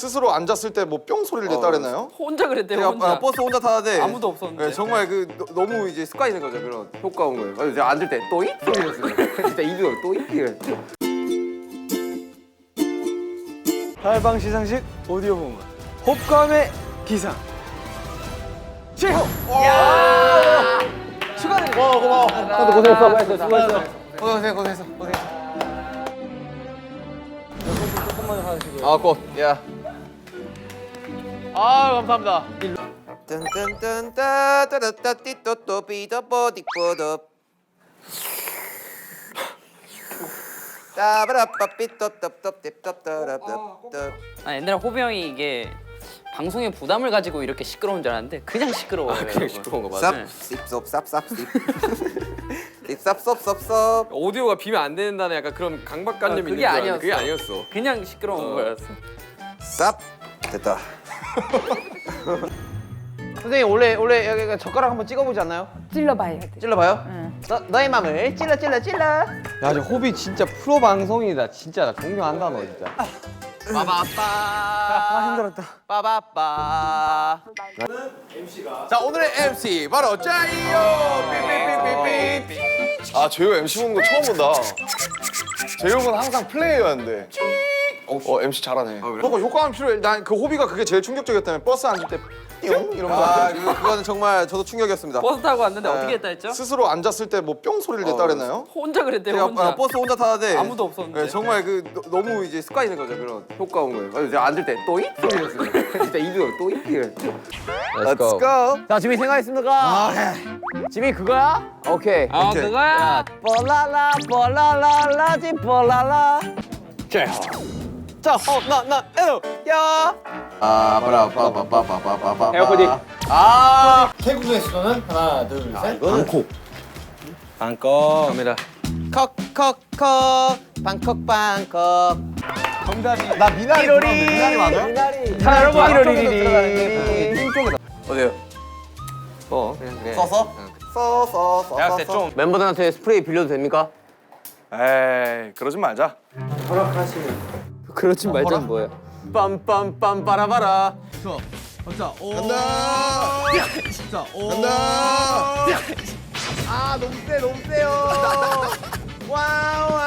스스로 앉았을 때 뭐 뿅 소리를 냈다 그랬나요? 혼자 그랬대요. 제가 혼자. 버스 혼자 타는데 아무도 없었는데. 네, 정말 너무 이제 습관이 된 거죠. 그런 효과 온 거예요. 그래서 제가 앉을 때 또잇 소리 냈어요. 진짜 입이 또잇 이래. 달방 시상식 오디오 본관 홉감의 기상 최호. 축하드립니다. 고마워. 다들 고생했어. 수고했어. 고생했어. 조금만 하시고요. 아, 꽃. 야. 아 감사합니다. 딴딴딴따따따띠또또비더보디뽀덥 따바라빠삐또또또띠또또따라따따 아, 옛날에 호비 형이 이게 방송에 부담을 가지고 이렇게 시끄러운 줄 알았는데 그냥 시끄러워요. 그냥 시끄러운 거 맞아. 쌉 쌉쌉쌉 오디오가 비면 안 된다는 약간 그런 강박관념이 그게 있는 줄 알았는데 아니었어. 그게 아니었어. 그냥 시끄러운 거였어. 쌉 됐다. 선생님 원래 여기 젓가락 한번 찍어보지 않나요? 찔러봐야 돼. 찔러봐요. 응. 너의 맘을 찔러. 야, 저 호비 진짜 프로 방송이다. 진짜 나 존경한다 너 진짜. 빠바빠. 힘들었다. 빠바빠. 자 오늘의 MC 바로 짜이요. 삐삐삐삐삐. 아 재호 MC 보는 거 처음 본다. 재호는 항상 플레이어였는데. MC 잘하네. 그래? 그거 효과음 필요해. 난 그 호비가 그게 제일 충격적이었다며. 버스 앉을 때 뿅 이런 거. 아 그거는 정말 저도 충격이었습니다. 버스 타고 왔는데 어떻게 했다 했죠? 스스로 앉았을 때 뭐 뿅 소리를 냈다 그랬나요? 혼자 그랬대요. 제가 혼자. 버스 혼자 타는데 아무도 없었는데. 네, 정말 너무 이제 습관이 된 거죠. 그런 효과 온 거예요. 그래서 제가 앉을 때 또잇 소리 냈어요. 진짜 입이 또잇 이래. Let's go. 자 지민 생각했습니까? 지민 그거야? 오케이. 아 그거야. 볼라라지 볼라라. 자, 나 에로 야. 아 빠라빠빠빠빠빠빠. 에어컨이. 아 태국의 수도는 하나, 둘, 셋. 방콕. 방콕. 갑니다. 콕콕콕. 방콕. 정답이. 나 미나리. 미나리 맞아요? 미나리. 자 여러분. 미나리. 어디요? 그냥 써서? 써서. 내가 그때 좀 멤버들한테 스프레이 빌려도 됩니까? 에이 그러지 말자. 그렇지 말자는 뭐야? 빰빰빰 빠라바라. 간다. 간다. 아 너무 세요. 와우.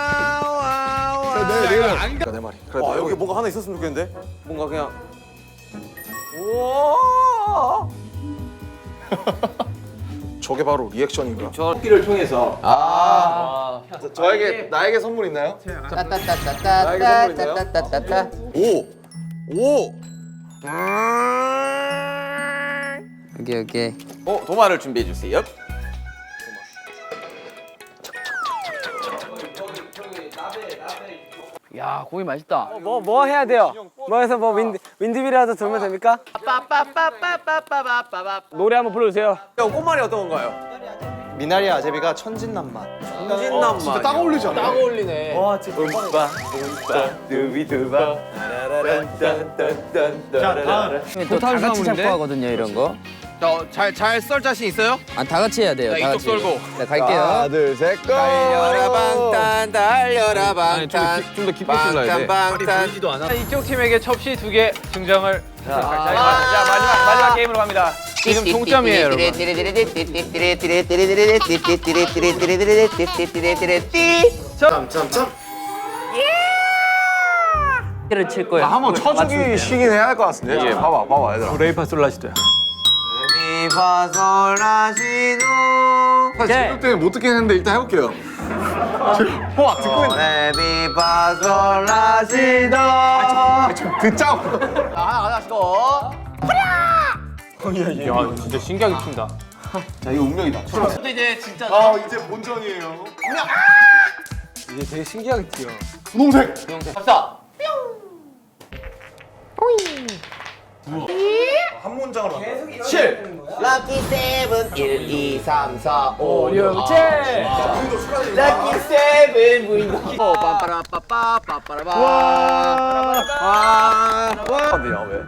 내 말이. 와 여기 뭔가 하나 있었으면 좋겠는데? 뭔가 그냥. 우와. 저게 바로 리액션인가? 끼를 통해서 저에게 나에게 선물 있나요? 따따따따따따따따따따. 오. 오케이. 도마를 준비해 주세요. 야 고기 맛있다. 뭐 해야 돼요? 뭐 해서 뭐 윈드밀이라도 들으면 됩니까? 노래 한번 불러주세요. 형 꽃말이 어떤 건가요? 미나리 아제비가 천진난만. 진진남 진짜 딱 어울리지 않아? 딱 어울리네. 와 진짜 음바 두비두바 또다 같이 잡고 하거든요 이런 거. 잘썰 자신 있어요? 아 다 같이 해야 돼요. 다 이쪽 같이. 썰고. 네 갈게요. 하나 둘셋 고. 달려라 방탄 달려라 방탄 좀 더 깊게 불러야 돼. 방탄 이쪽 팀에게 접시 2개 증정을. 자 마지막 게임으로 갑니다. 지금 동점이에요, 여러분. 를 칠 거예요. 한번 쳐주기 쉬긴 해야 할 것 같은데. 예, 봐봐 얘들아. 레이파솔라시도야. 미파솔라시도 사실 제목 때문에 못 듣겠는데 일단 해볼게요. 듣고 있네. 미파솔라시도 좀 듣자고. 야 진짜 신기하게 춘다. 자 이거 운명이다. 근데 이제 진짜 아 이제 본전이에요. 이제 되게 신기하게 뛰어. 분홍색. 갑시다. 한 문장으로. 7 럭키 세븐 1, 2, 3, 4, 5, 6 7 럭키 세븐 부인도 빠빠라빠빠 빠빠라빠 와 왜?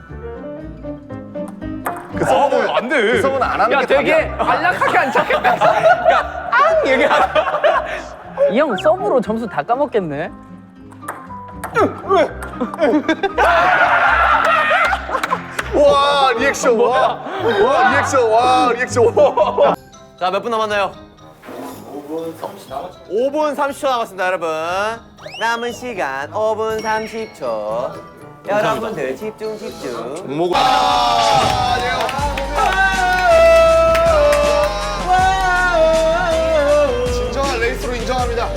그 성은 안 돼. 그 성은 안 하는 야 게 되게 답이야. 안락하게 안 척했다. 그러니까 앙 얘기하다. 이 형 서브로 점수 다 까먹겠네. 리액션 와 리액션 와 리액션 자, 몇 분 남았나요? 5분 30초 남았습니다, 여러분. 남은 시간 5분 30초. 여러분들 집중. 목을 진정한 레이서로 인정합니다.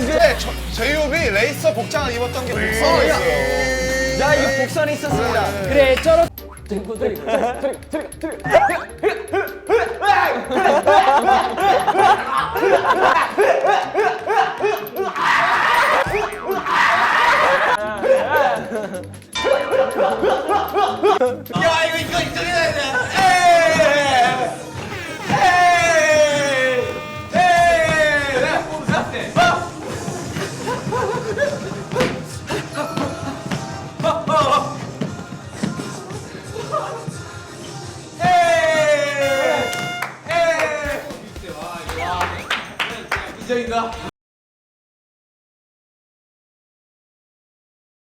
네, 제이홉이 레이서 복장을 입었던 게 복선이었어요. 야, 이게 복선이 있었습니다. 그래 쩔어.